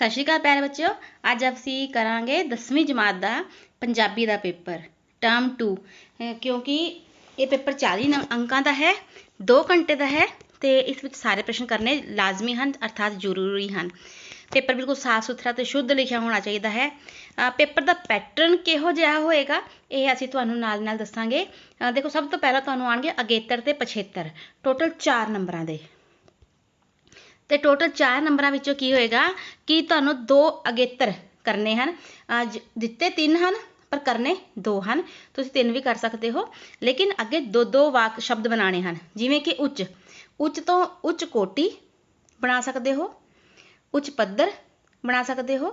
सत श्री अकाल प्यारे बच्चों, अज असी करांगे 10वीं जमात का पंजाबी का पेपर टर्म 2 क्योंकि ये पेपर 40 अंकों का है, 2 घंटे का है तो इस विच सारे प्रश्न करने लाजमी हैं अर्थात जरूरी हैं। पेपर बिल्कुल साफ सुथरा तो शुद्ध लिखा होना चाहिए है। पेपर का पैटर्न किहो जिहा होएगा ये असीं तुहानूं नाल नाल दस्सांगे। देखो सब तो पहला तुहानूं आउणगे अगेतर ते पछेतर, टोटल 4 नंबरां दे। तो टोटल 4 नंबरों विचों की होएगा कि तुहानूं 2 अगेतर करने हैं। दिते 3 हैं पर करने 2 हैं। तुसीं 3 भी कर सकते हो, लेकिन अगे 2 वाक शब्द बनाने हैं। जिवें कि उच्च, उच्च तो उच्च कोटि बना सकते हो, उच्च पद्धर बना सकते हो।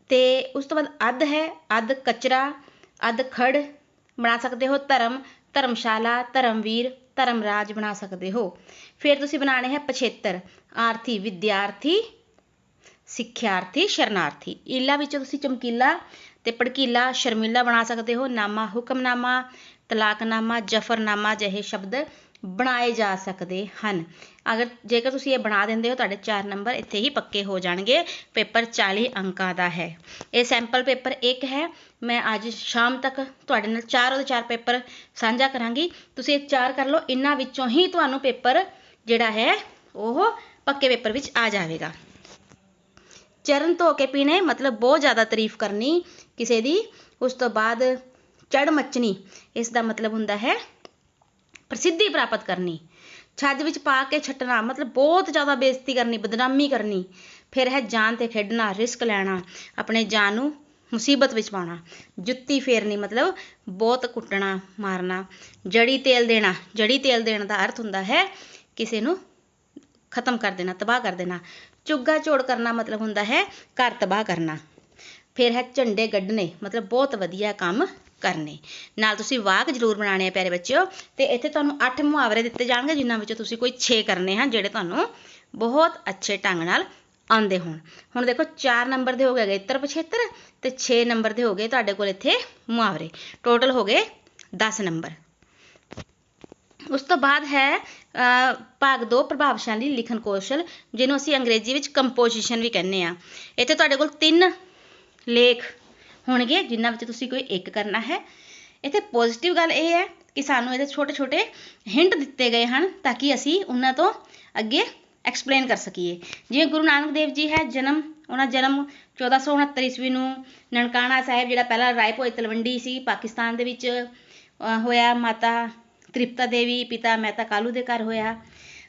तो उस तो बाद अध है, अध कचरा, अध खड़ बना सकते हो। धर्म, धर्मशाला, धर्मवीर, धर्मराज बना सकते हो। फिर तुसीं बनाने हैं पछेतर, आरथी, विद्यार्थी, सिक्ख्यार्थी, शरणार्थी। ईला विचों तुसीं चमकीला ते भड़कीला, शर्मीला बना सकते हो। नामा, हुक्मनामा, तलाकनामा, जफरनामा जहे शब्द बनाए जा सकते हैं। अगर जेकर तुसीं ये बना देंदे हो तुहाडे 4 नंबर इत्थे ही पक्के हो जाणगे। पेपर 40 अंकों का है। ये सैंपल पेपर 1 है। मैं आज शाम तक तुहाडे नाल 4 दे 4 पेपर साझा करांगी। तुसीं 4 कर लो, इन्हां विचों ही तुहानूं पेपर जिहड़ा है वो पक्के पेपर विच आ जाएगा। चरण धो के पीने मतलब बहुत ज़्यादा तारीफ करनी किसी दी। उस तो बाद चढ़ मचनी, इसका मतलब हुंदा है प्रसिद्धि प्राप्त करनी। छज विच पा के छटना मतलब बहुत ज़्यादा बेइज्जती करनी, बदनामी करनी। फिर है जान ते खेडना, रिस्क लैना, अपने जान नूं मुसीबत विच पाना। जुत्ती फेरनी मतलब बहुत कुटना, मारना। जड़ी तेल देना, जड़ी तेल देने का अर्थ हुंदा है किसी नूं खत्म कर देना, तबाह कर देना। चुग्गा झोड़ करना मतलब हुंदा है घर तबाह करना। फिर है झंडे गड्ढने मतलब बहुत वधिया काम करने। नाल तुसीं वाक जरूर बनाने प्यारे बच्चों। तो इत्थे तुहानूं 8 मुहावरे दिते जाणगे जिन्हां विचों तुसीं कोई 6 करने हैं जिहड़े तुहानूं बहुत अच्छे ढंग नाल आउंदे होण। हुण देखो 4 नंबर दे हो गए अगेतर पछेतर ते 6 नंबर दे हो गए तुहाडे कोल इत्थे मुहावरे। टोटल हो गए 10 नंबर। उस तो बाद है भाग 2 प्रभावशाली लिखन कौशल, जिन्हों असीं अंग्रेजी विच कंपोजिशन भी कहने आ। इत्थे तुहाडे कोल 3 लेख होणगे जिन्हां विच तुसीं कोई एक करना है। इत्थे पॉजिटिव गल ये है कि सानूं इहदे छोटे छोटे हिंट दिते गए हैं ताकि असीं उन्हां तो अगे एक्सप्लेन कर सकीए। जिवें गुरु नानक देव जी है जन्म, उन्हां जन्म 1469 ईस्वी नूं ननकाना साहिब जिहड़ा पहला राय भोए तलवंडी सी पाकिस्तान दे विच होया। माता तृप्ता देवी, पिता मेहता कालू दे घर होया।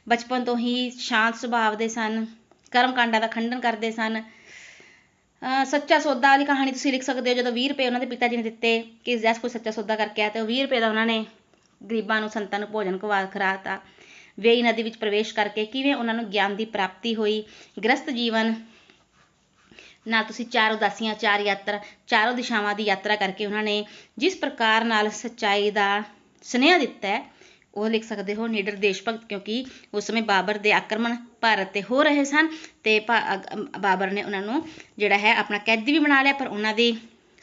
बचपन तो ही शांत सुभाव दे सन, कर्म कांडां दा खंडन करदे सन। सच्चा सौदा वाली कहानी तुसीं लिख सकते हो। जो 20 रुपए उन्होंने पिता जी ने दिते कि जैस कोई सच्चा सौदा करके आया तो 20 रुपए का उन्होंने गरीबां नूं संतां नूं भोजन खराता। वेई नदी विच प्रवेश करके किवें उन्होंने ज्ञान की प्राप्ति हुई। गृहस्थ जीवन नाल तुसीं 4 उदासियां, 4 यात्रा, चारों दिशावां की यात्रा करके उन्होंने जिस प्रकार नाल सच्चाई का सुनेहा दिता है वो लिख सकते हो। निडर देश भगत, क्योंकि उस समय बाबर के आक्रमण भारत ते हो रहे सन ते बाबर ने उन्होंने जिहड़ा है अपना कैदी भी बना लिया, पर उन्होंने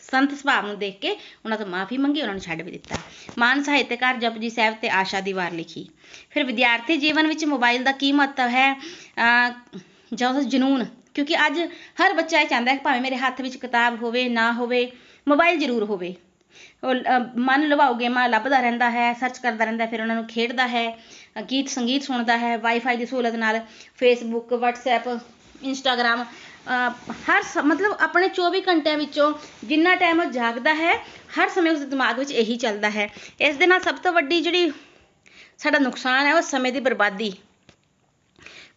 संत सुभाव नूं देख के उन्होंने तो माफ़ी मंगी, उन्होंने छड्ड भी दिता। महान साहित्यकार जपजी साहिब ते आशा दी वार लिखी। फिर विद्यार्थी जीवन विच मोबाइल का की महत्व है जां जनून, क्योंकि अज हर बच्चा ये चाहता है कि भावें मेरे हत्थ विच किताब होवे ना होवे, मोबाइल जरूर होवे। मन लुभाऊ गेमां लभदा रहिंदा है, सर्च करता रहिंदा है, फिर उन्होंने खेडदा है, गीत संगीत सुनता है। वाईफाई की सहूलत नाल फेसबुक, व्हाट्सएप, इंस्टाग्राम हर मतलब अपने 24 घंटिਆਂ ਵਿੱਚੋਂ जिन्ना टाइम वो जागदा है हर समय उसके दिमाग में यही चलता है। इस दे नाल सब तो वड्डी जिहड़ी साडा नुकसान है वो समय की बर्बादी।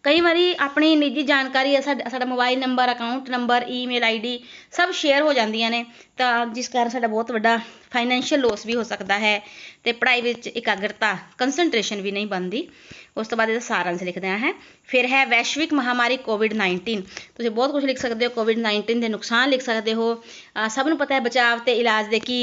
कई बारी अपनी निजी जानकारी साडा mobile number, account number, email ID सब शेयर हो जांदियां ने, तो जिस कारण साडा बहुत वड्डा फाइनैंशियल लॉस भी हो सकता है तो पढ़ाई विच एकाग्रता, कंसनट्रेशन भी नहीं बनती। उस तो बाद इसदा सारांश लिखते हैं। फिर है वैश्विक महामारी कोविड-19, तुसीं बहुत कुछ लिख सकते हो। कोविड-19 के नुकसान लिख सकते हो। सब नूं पता है बचाव ते इलाज के की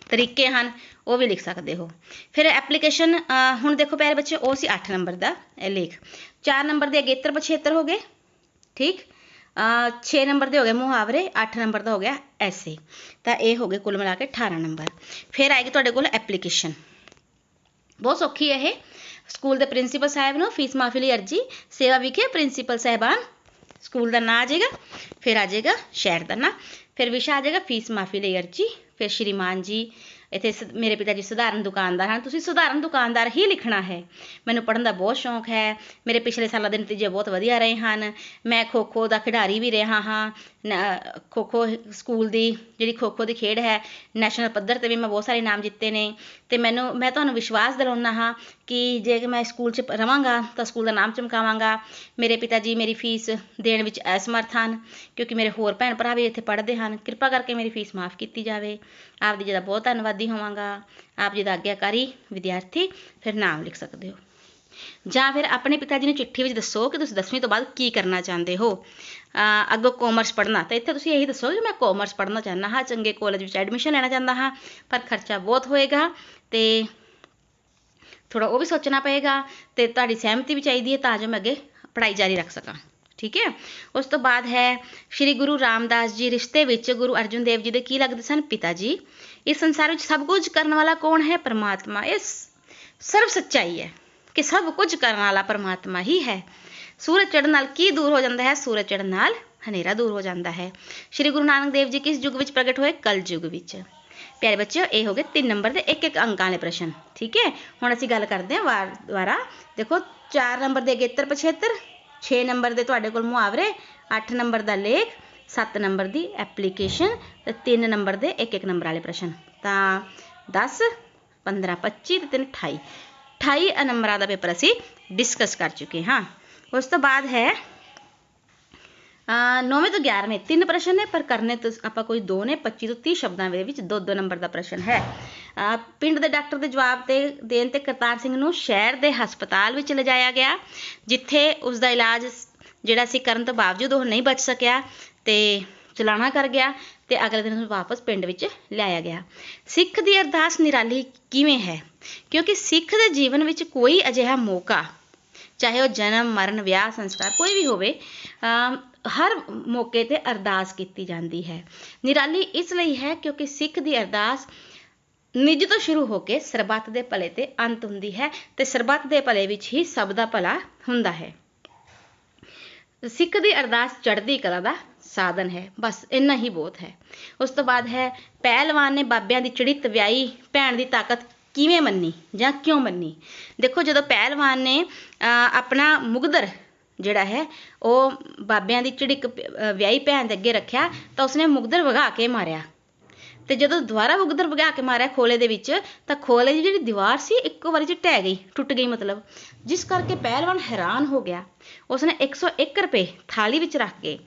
तरीके हैं, वो भी लिख सकते हो। फिर एप्लीकेशन हुण देखो प्यारे बच्चे, वो सी 8 नंबर का लेख। 4 नंबर के अगेतर पछेतर हो गए, ठीक। 6 नंबर के हो गए मुहावरे, 8 नंबर का हो गया ऐसे। तो ये हो गए कुल मिला के 18 नंबर। फिर आएगी तुहाडे कोल एप्लीकेशन, बहुत सौखी है ये। स्कूल के प्रिंसीपल साहब नूं फीस माफी लई अर्जी, सेवा विखे प्रिंसीपल साहबान ਸਕੂਲ ਦਾ ਨਾਂ ਆ ਜਾਏਗਾ, ਫਿਰ ਆ ਜਾਏਗਾ ਸ਼ਹਿਰ ਦਾ ਨਾਂ, ਫਿਰ ਵਿਸ਼ਾ ਆ ਜਾਏਗਾ ਫੀਸ ਮਾਫੀ ਲਈ ਅਰਜੀ, ਫਿਰ ਸ਼੍ਰੀਮਾਨ ਜੀ, ਇੱਥੇ ਮੇਰੇ ਪਿਤਾ ਜੀ ਸਧਾਰਨ ਦੁਕਾਨਦਾਰ ਹਨ, ਤੁਸੀਂ ਸਧਾਰਨ ਦੁਕਾਨਦਾਰ ਹੀ ਲਿਖਣਾ ਹੈ। ਮੈਨੂੰ ਪੜ੍ਹਨ ਦਾ ਬਹੁਤ ਸ਼ੌਂਕ ਹੈ, ਮੇਰੇ ਪਿਛਲੇ ਸਾਲਾਂ ਦੇ ਨਤੀਜੇ ਬਹੁਤ ਵਧੀਆ ਰਹੇ ਹਨ, ਮੈਂ ਖੋ ਖੋ ਦਾ ਖਿਡਾਰੀ ਵੀ ਰਿਹਾ ਹਾਂ, ਖੋ ਖੋ ਸਕੂਲ ਦੀ ਜਿਹੜੀ ਖੋ ਖੋ ਦੀ ਖੇਡ ਹੈ ਨੈਸ਼ਨਲ ਪੱਧਰ 'ਤੇ ਵੀ ਮੈਂ ਬਹੁਤ ਸਾਰੇ ਇਨਾਮ ਜਿੱਤੇ ਨੇ, ਅਤੇ ਮੈਂ ਤੁਹਾਨੂੰ ਵਿਸ਼ਵਾਸ ਦਿਲਾਉਂਦਾ ਹਾਂ ਕਿ ਜੇ ਮੈਂ ਸਕੂਲ 'ਚ ਰਵਾਂਗਾ ਤਾਂ ਸਕੂਲ ਦਾ ਨਾਮ ਚਮਕਾਵਾਂਗਾ। ਮੇਰੇ ਪਿਤਾ ਜੀ ਮੇਰੀ ਫੀਸ ਦੇਣ ਵਿੱਚ ਅਸਮਰਥ ਹਨ, ਕਿਉਂਕਿ ਮੇਰੇ ਹੋਰ ਭੈਣ ਭਰਾ ਵੀ ਇੱਥੇ ਪੜ੍ਹਦੇ ਹਨ, ਕਿਰਪਾ ਕਰਕੇ ਮੇਰੀ ਫੀਸ ਮਾਫ਼ ਕੀਤੀ ਜਾਵੇ। ਆਪ ਜੀ ਦਾ ਬਹੁਤ ਧੰਨਵਾਦੀ ਹੋਵਾਂਗਾ। ਆਪ ਜੀ ਦਾ ਆਗਿਆਕਾਰੀ ਵਿਦਿਆਰਥੀ। ਫਿਰ ਨਾਮ ਲਿਖ ਸਕਦੇ ਹੋ, ਜਾਂ ਫਿਰ ਆਪਣੇ ਪਿਤਾ ਜੀ ਨੂੰ ਚਿੱਠੀ ਵਿੱਚ ਦੱਸੋ ਕਿ ਤੁਸੀਂ 10ਵੀਂ ਤੋਂ ਬਾਅਦ ਕੀ ਕਰਨਾ ਚਾਹੁੰਦੇ ਹੋ। ਅੱਗੋਂ ਕਾਮਰਸ ਪੜ੍ਹਨਾ, ਤਾਂ ਇੱਥੇ ਤੁਸੀਂ ਇਹੀ ਦੱਸੋ ਕਿ ਮੈਂ ਕਾਮਰਸ ਪੜ੍ਹਨਾ ਚਾਹੁੰਦਾ ਹਾਂ, ਚੰਗੇ ਕਾਲਜ ਵਿੱਚ ਐਡਮਿਸ਼ਨ ਲੈਣਾ ਚਾਹੁੰਦਾ ਹਾਂ, ਪਰ ਖਰਚਾ ਬਹੁਤ ਹੋਏਗਾ ਅਤੇ ਥੋੜ੍ਹਾ ਉਹ ਵੀ ਸੋਚਣਾ ਪਏਗਾ, ਅਤੇ ਤੁਹਾਡੀ ਸਹਿਮਤੀ ਵੀ ਚਾਹੀਦੀ ਹੈ ਤਾਂ ਜੋ ਮੈਂ ਅੱਗੇ ਪੜ੍ਹਾਈ ਜਾਰੀ ਰੱਖ ਸਕਾਂ। ਠੀਕ ਹੈ। ਉਸ ਤੋਂ ਬਾਅਦ ਹੈ ਸ਼੍ਰੀ ਗੁਰੂ ਰਾਮਦਾਸ ਜੀ ਰਿਸ਼ਤੇ ਵਿੱਚ ਗੁਰੂ ਅਰਜਨ ਦੇਵ ਜੀ ਦੇ ਕੀ ਲੱਗਦੇ ਸਨ? ਪਿਤਾ ਜੀ। ਇਸ ਸੰਸਾਰ ਵਿੱਚ ਸਭ ਕੁਝ ਕਰਨ ਵਾਲਾ ਕੌਣ ਹੈ? ਪਰਮਾਤਮਾ। ਇਹ ਸਰਵ ਸੱਚਾਈ ਹੈ ਕਿ ਸਭ ਕੁਝ ਕਰਨ ਵਾਲਾ ਪਰਮਾਤਮਾ ਹੀ ਹੈ। ਸੂਰਜ ਚੜ੍ਹਨ ਨਾਲ ਕੀ ਦੂਰ ਹੋ ਜਾਂਦਾ ਹੈ? ਸੂਰਜ ਚੜ੍ਹਨ ਨਾਲ ਹਨੇਰਾ ਦੂਰ ਹੋ ਜਾਂਦਾ ਹੈ। ਸ਼੍ਰੀ ਗੁਰੂ ਨਾਨਕ ਦੇਵ ਜੀ ਕਿਸ ਯੁੱਗ ਵਿੱਚ ਪ੍ਰਗਟ ਹੋਏ? ਕਲ ਯੁੱਗ ਵਿੱਚ। ਪਿਆਰੇ ਬੱਚਿਓ, ਇਹ ਹੋ ਗਏ 3 ਨੰਬਰ ਦੇ ਇੱਕ ਅੰਕਾਂ ਵਾਲੇ ਪ੍ਰਸ਼ਨ। ਠੀਕ ਹੈ। ਹੁਣ ਅਸੀਂ ਗੱਲ ਕਰਦੇ ਹਾਂ ਵਾਰ ਦੁਆਰਾ। ਦੇਖੋ 4 ਨੰਬਰ ਦੇ ਅਗੇਤਰ ਪਛੇਤਰ, 6 ਨੰਬਰ ਦੇ ਤੁਹਾਡੇ ਕੋਲ ਮੁਹਾਵਰੇ, 8 ਨੰਬਰ ਦਾ ਲੇਖ, 7 ਨੰਬਰ ਦੀ ਐਪਲੀਕੇਸ਼ਨ ਅਤੇ 3 ਨੰਬਰ ਦੇ ਇੱਕ ਨੰਬਰ ਵਾਲੇ ਪ੍ਰਸ਼ਨ। ਤਾਂ 10, 15, 25 ਅਤੇ 3 28 28 ਨੰਬਰਾਂ ਦਾ ਪੇਪਰ ਅਸੀਂ ਡਿਸਕਸ ਕਰ ਚੁੱਕੇ ਹਾਂ। ਉਸ ਤੋਂ ਬਾਅਦ ਹੈ 9ਵੇਂ ਤੋਂ 11ਵੇਂ 3 ਪ੍ਰਸ਼ਨ ਨੇ, ਪਰ ਕਰਨੇ ਤਾਂ ਆਪਾਂ ਕੋਈ 2 ਨੇ। 25 ਤੋਂ 30 ਸ਼ਬਦਾਂ ਦੇ ਵਿੱਚ 2-2 ਨੰਬਰ ਦਾ ਪ੍ਰਸ਼ਨ ਹੈ। ਪਿੰਡ ਦੇ ਡਾਕਟਰ ਦੇ ਜਵਾਬ ਦੇਣ ਤੇ ਕਰਤਾਰ ਸਿੰਘ ਨੂੰ ਸ਼ਹਿਰ ਦੇ ਹਸਪਤਾਲ ਵਿੱਚ ਲਿਜਾਇਆ ਗਿਆ, ਜਿੱਥੇ ਉਸ ਦਾ ਇਲਾਜ ਜਿਹੜਾ ਸੀ ਕਰਨ ਤੋਂ ਬਾਵਜੂਦ ਉਹ ਨਹੀਂ ਬਚ ਸਕਿਆ ਅਤੇ ਚਲਾਣਾ ਕਰ ਗਿਆ, ਅਤੇ ਅਗਲੇ ਦਿਨ ਉਹਨੂੰ ਵਾਪਸ ਪਿੰਡ ਵਿੱਚ ਲਿਆਇਆ ਗਿਆ। ਸਿੱਖ ਦੀ ਅਰਦਾਸ ਨਿਰਾਲੀ ਕਿਵੇਂ ਹੈ? ਕਿਉਂਕਿ ਸਿੱਖ ਦੇ ਜੀਵਨ ਵਿੱਚ ਕੋਈ ਅਜਿਹਾ ਮੌਕਾ, ਚਾਹੇ ਉਹ ਜਨਮ, ਮਰਨ, ਵਿਆਹ, ਸੰਸਕਾਰ ਕੋਈ ਵੀ ਹੋਵੇ, ਹਰ ਮੌਕੇ 'ਤੇ ਅਰਦਾਸ ਕੀਤੀ ਜਾਂਦੀ ਹੈ। ਨਿਰਾਲੀ ਇਸ ਲਈ ਹੈ ਕਿਉਂਕਿ ਸਿੱਖ ਦੀ ਅਰਦਾਸ ਨਿੱਜ ਤੋਂ ਸ਼ੁਰੂ ਹੋ ਕੇ ਸਰਬੱਤ ਦੇ ਭਲੇ 'ਤੇ ਅੰਤ ਹੁੰਦੀ ਹੈ, ਅਤੇ ਸਰਬੱਤ ਦੇ ਭਲੇ ਵਿੱਚ ਹੀ ਸਭ ਦਾ ਭਲਾ ਹੁੰਦਾ ਹੈ। ਸਿੱਖ ਦੀ ਅਰਦਾਸ ਚੜ੍ਹਦੀ ਕਲਾ ਦਾ ਸਾਧਨ ਹੈ। ਬਸ ਇੰਨਾ ਹੀ ਬਹੁਤ ਹੈ। ਉਸ ਤੋਂ ਬਾਅਦ ਹੈ ਪਹਿਲਵਾਨ ਨੇ ਬਾਬਿਆਂ ਦੀ ਚੜਿੱਤ ਵਿਆਹੀ ਭੈਣ ਦੀ ਤਾਕਤ ਕਿਵੇਂ ਮੰਨੀ ਜਾਂ ਕਿਉਂ ਮੰਨੀ? ਦੇਖੋ, ਜਦੋਂ ਪਹਿਲਵਾਨ ਨੇ ਆਪਣਾ ਮੁਗਦਰ ਜਿਹੜਾ ਹੈ ਉਹ ਬਾਬਿਆਂ ਦੀ ਚੜਿੱਕ ਵਿਆਹੀ ਭੈਣ ਦੇ ਅੱਗੇ ਰੱਖਿਆ, ਤਾਂ ਉਸਨੇ ਮੁਗਦਰ ਵਗਾ ਕੇ ਮਾਰਿਆ, ਅਤੇ ਜਦੋਂ ਦੁਬਾਰਾ ਮੁਗਦਰ ਵਗਾ ਕੇ ਮਾਰਿਆ ਖੋਲੇ ਦੇ ਵਿੱਚ, ਤਾਂ ਖੋਲੇ ਦੀ ਜਿਹੜੀ ਦੀਵਾਰ ਸੀ ਇੱਕੋ ਵਾਰੀ 'ਚ ਢਹਿ ਗਈ, ਟੁੱਟ ਗਈ ਮਤਲਬ, ਜਿਸ ਕਰਕੇ ਪਹਿਲਵਾਨ ਹੈਰਾਨ ਹੋ ਗਿਆ। ਉਸਨੇ 101 ਰੁਪਏ ਥਾਲੀ ਵਿੱਚ ਰੱਖ ਕੇ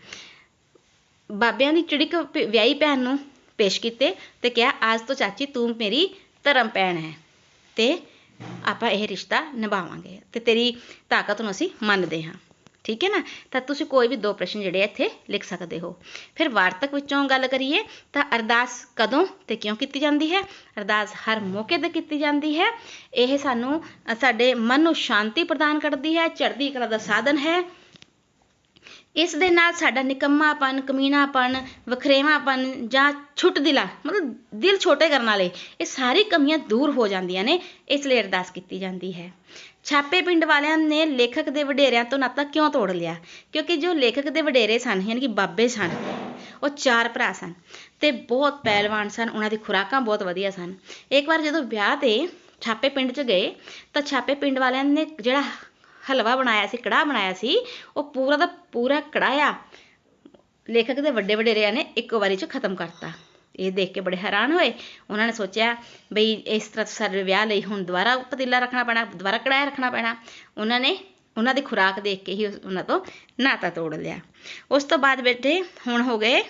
ਬਾਬਿਆਂ ਦੀ ਚੜਿੱਕ ਵਿਆਹੀ ਭੈਣ ਨੂੰ ਪੇਸ਼ ਕੀਤੇ ਅਤੇ ਕਿਹਾ, ਅੱਜ ਤੋਂ ਚਾਚੀ ਤੂੰ ਮੇਰੀ ਧਰਮ ਭੈਣ ਹੈ, ਅਤੇ ਆਪਾਂ ਇਹ ਰਿਸ਼ਤਾ ਨਿਭਾਵਾਂਗੇ, ਅਤੇ ਤੇਰੀ ਤਾਕਤ ਨੂੰ ਅਸੀਂ ਮੰਨਦੇ ਹਾਂ। ਠੀਕ ਹੈ ਨਾ। ਤਾਂ ਤੁਸੀਂ ਕੋਈ ਵੀ 2 ਪ੍ਰਸ਼ਨ ਜਿਹੜੇ ਇੱਥੇ ਲਿਖ ਸਕਦੇ ਹੋ। ਫਿਰ ਵਾਰਤਕ ਵਿੱਚੋਂ ਗੱਲ ਕਰੀਏ ਤਾਂ ਅਰਦਾਸ ਕਦੋਂ ਅਤੇ ਕਿਉਂ ਕੀਤੀ ਜਾਂਦੀ ਹੈ? ਅਰਦਾਸ ਹਰ ਮੌਕੇ 'ਤੇ ਕੀਤੀ ਜਾਂਦੀ ਹੈ। ਇਹ ਸਾਨੂੰ ਸਾਡੇ ਮਨ ਨੂੰ ਸ਼ਾਂਤੀ ਪ੍ਰਦਾਨ ਕਰਦੀ ਹੈ, ਚੜ੍ਹਦੀ ਕਲਾ ਦਾ ਸਾਧਨ ਹੈ। ਇਸ ਦੇ ਨਾਲ ਸਾਡਾ ਨਿਕੰਮਾਪਨ, ਕਮੀਨਾਪਨ, ਵਖਰੇਵਾਂਪਨ ਜਾਂ ਛੁੱਟ ਦਿਲਾ ਮਤਲਬ ਦਿਲ ਛੋਟੇ ਕਰਨ ਵਾਲੇ, ਇਹ ਸਾਰੀ ਕਮੀਆਂ ਦੂਰ ਹੋ ਜਾਂਦੀਆਂ ਨੇ, ਇਸ ਲਈ ਅਰਦਾਸ ਕੀਤੀ ਜਾਂਦੀ ਹੈ। ਛਾਪੇ ਪਿੰਡ ਵਾਲਿਆਂ ਨੇ ਲੇਖਕ ਦੇ ਵਡੇਰਿਆਂ ਤੋਂ ਨਾਤਾ ਕਿਉਂ ਤੋੜ ਲਿਆ? ਕਿਉਂਕਿ ਜੋ ਲੇਖਕ ਦੇ ਵਡੇਰੇ ਸਨ, ਯਾਨੀ ਕਿ ਬਾਬੇ ਸਨ, ਉਹ 4 ਭਰਾ ਸਨ ਅਤੇ ਬਹੁਤ ਪਹਿਲਵਾਨ ਸਨ, ਉਹਨਾਂ ਦੀ ਖੁਰਾਕਾਂ ਬਹੁਤ ਵਧੀਆ ਸਨ। ਇੱਕ ਵਾਰ ਜਦੋਂ ਵਿਆਹ 'ਤੇ ਛਾਪੇ ਪਿੰਡ 'ਚ ਗਏ, ਤਾਂ ਛਾਪੇ ਪਿੰਡ ਵਾਲਿਆਂ ਨੇ ਜਿਹੜਾ ਹਲਵਾ ਬਣਾਇਆ ਸੀ, ਕੜਾਹ ਬਣਾਇਆ ਸੀ, ਉਹ ਪੂਰਾ ਦਾ ਪੂਰਾ ਕੜਾਇਆ ਲੇਖਕ ਦੇ ਵੱਡੇ ਵਡੇਰਿਆਂ ਨੇ ਇੱਕੋ ਵਾਰੀ 'ਚ ਖ਼ਤਮ ਕਰਤਾ। ਇਹ ਦੇਖ ਕੇ ਬੜੇ ਹੈਰਾਨ ਹੋਏ। ਉਹਨਾਂ ਨੇ ਸੋਚਿਆ ਬਈ ਇਸ ਤਰ੍ਹਾਂ ਸਾਡੇ ਵਿਆਹ ਲਈ ਹੁਣ ਦੁਬਾਰਾ ਪਤੀਲਾ ਰੱਖਣਾ ਪੈਣਾ, ਦੁਬਾਰਾ ਕੜਾਇਆ ਰੱਖਣਾ ਪੈਣਾ। ਉਹਨਾਂ ਨੇ ਉਹਨਾਂ ਦੀ ਖੁਰਾਕ ਦੇਖ ਕੇ ਹੀ ਉਹਨਾਂ ਤੋਂ ਨਾਤਾ ਤੋੜ ਲਿਆ। ਉਸ ਤੋਂ ਬਾਅਦ ਬੇਟੇ ਹੁਣ ਹੋ ਗਏ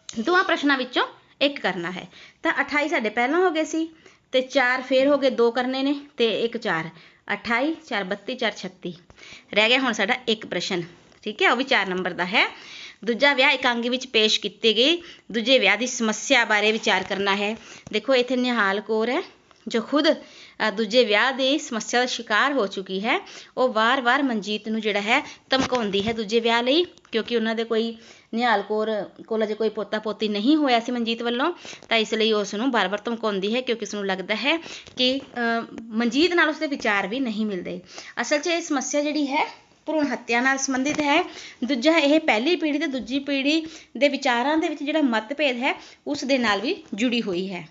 2 ਪ੍ਰਸ਼ਨਾਂ ਵਿੱਚੋਂ ਇੱਕ ਕਰਨਾ ਹੈ। ਤਾਂ 28 ਸਾਡੇ ਪਹਿਲਾਂ ਹੋ ਗਏ ਸੀ, ਅਤੇ 4 ਫੇਰ ਹੋ ਗਏ, 2 ਕਰਨੇ ਨੇ, ਅਤੇ 1 4, 28 4 32 4 36 ਰਹਿ ਗਿਆ ਹੁਣ ਸਾਡਾ ਇੱਕ ਪ੍ਰਸ਼ਨ। ਠੀਕ ਹੈ, ਉਹ ਵੀ 4 ਨੰਬਰ ਦਾ ਹੈ। ਦੂਜਾ ਵਿਆਹ ਇਕਾਂਗੀ ਵਿੱਚ ਪੇਸ਼ ਕੀਤੀ ਗਈ ਦੂਜੇ ਵਿਆਹ ਦੀ ਸਮੱਸਿਆ ਬਾਰੇ ਵਿਚਾਰ ਕਰਨਾ ਹੈ। ਦੇਖੋ, ਇੱਥੇ ਨਿਹਾਲ ਕੌਰ ਹੈ ਜੋ ਖੁਦ ਦੂਜੇ ਵਿਆਹ ਦੀ ਸਮੱਸਿਆ ਦਾ ਸ਼ਿਕਾਰ ਹੋ ਚੁੱਕੀ ਹੈ। ਉਹ ਵਾਰ-ਵਾਰ ਮਨਜੀਤ ਨੂੰ ਜਿਹੜਾ ਹੈ ਧਮਕਾਉਂਦੀ ਹੈ ਦੂਜੇ ਵਿਆਹ ਲਈ, ਕਿਉਂਕਿ ਉਹਨਾਂ ਦੇ ਕੋਈ ਨਿਹਾਲ ਕੌਰ ਕੋਲ ਅਜੇ ਕੋਈ ਪੋਤਾ ਪੋਤੀ ਨਹੀਂ ਹੋਇਆ ਸੀ ਮਨਜੀਤ ਵੱਲੋਂ, ਤਾਂ ਇਸ ਲਈ ਉਸ ਨੂੰ ਬਾਰ-ਬਾਰ ਧਮਕਾਉਂਦੀ ਹੈ, ਕਿਉਂਕਿ ਉਸ ਨੂੰ ਲੱਗਦਾ ਹੈ ਕਿ ਮਨਜੀਤ ਨਾਲ ਉਸਦੇ ਵਿਚਾਰ ਵੀ ਨਹੀਂ ਮਿਲਦੇ। ਅਸਲ 'ਚ ਇਹ ਸਮੱਸਿਆ ਜਿਹੜੀ ਹੈ ਭਰੂਣ ਹੱਤਿਆ ਨਾਲ ਸੰਬੰਧਿਤ ਹੈ। ਦੂਜਾ ਇਹ ਪਹਿਲੀ ਪੀੜ੍ਹੀ ਤੇ ਦੂਜੀ ਪੀੜ੍ਹੀ ਦੇ ਵਿਚਾਰਾਂ ਦੇ ਵਿੱਚ ਜਿਹੜਾ ਮਤਭੇਦ ਹੈ ਉਸ ਦੇ ਨਾਲ ਵੀ ਜੁੜੀ ਹੋਈ ਹੈ।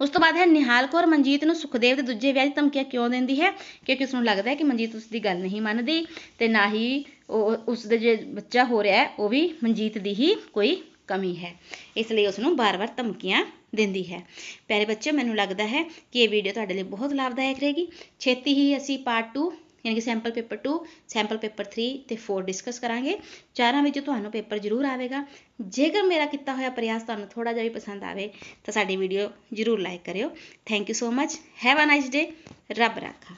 ਉਸ ਤੋਂ ਬਾਅਦ ਹੈ ਨਿਹਾਲ ਕੌਰ ਮਨਜੀਤ ਨੂੰ ਸੁਖਦੇਵ ਦੇ ਦੂਜੇ ਵਿਆਹ ਦੀ ਧਮਕੀਆਂ ਕਿਉਂ ਦਿੰਦੀ ਹੈ? ਕਿਉਂਕਿ ਉਸਨੂੰ ਲੱਗਦਾ ਹੈ ਕਿ ਮਨਜੀਤ ਉਸ ਦੀ ਗੱਲ ਨਹੀਂ ਮੰਨਦੀ ਤੇ ਨਾ ਹੀ ਉਸਦੇ ਜੇ ਬੱਚਾ ਹੋ ਰਿਹਾ ਹੈ ਉਹ ਵੀ ਮਨਜੀਤ ਦੀ ਹੀ ਕੋਈ ਕਮੀ ਹੈ, ਇਸ ਲਈ ਉਸਨੂੰ ਬਾਰ-ਬਾਰ ਧਮਕੀਆਂ ਦਿੰਦੀ ਹੈ। ਪਿਆਰੇ ਬੱਚੇ, ਮੈਨੂੰ ਲੱਗਦਾ ਹੈ ਕਿ ਇਹ ਵੀਡੀਓ ਤੁਹਾਡੇ ਲਈ ਬਹੁਤ ਲਾਭਦਾਇਕ ਰਹੇਗੀ। ਛੇਤੀ ਹੀ ਅਸੀਂ ਪਾਰਟ 2 ਯਾਨੀ ਕਿ ਸੈਂਪਲ ਪੇਪਰ 2, ਸੈਂਪਲ ਪੇਪਰ 3 ਤੇ 4 ਡਿਸਕਸ ਕਰਾਂਗੇ। ਚਾਰਾਂ ਵਿੱਚ ਤੁਹਾਨੂੰ ਪੇਪਰ ਜ਼ਰੂਰ ਆਵੇਗਾ। ਜੇਕਰ ਮੇਰਾ ਕੀਤਾ ਹੋਇਆ ਪ੍ਰਯਾਸ ਤੁਹਾਨੂੰ ਥੋੜ੍ਹਾ ਜਿਹਾ ਵੀ ਪਸੰਦ ਆਵੇ ਤਾਂ ਸਾਡੀ ਵੀਡੀਓ ਜ਼ਰੂਰ ਲਾਈਕ ਕਰਿਓ। Thank you so much. Have a nice day. ਰੱਬ ਰਾਖਾ।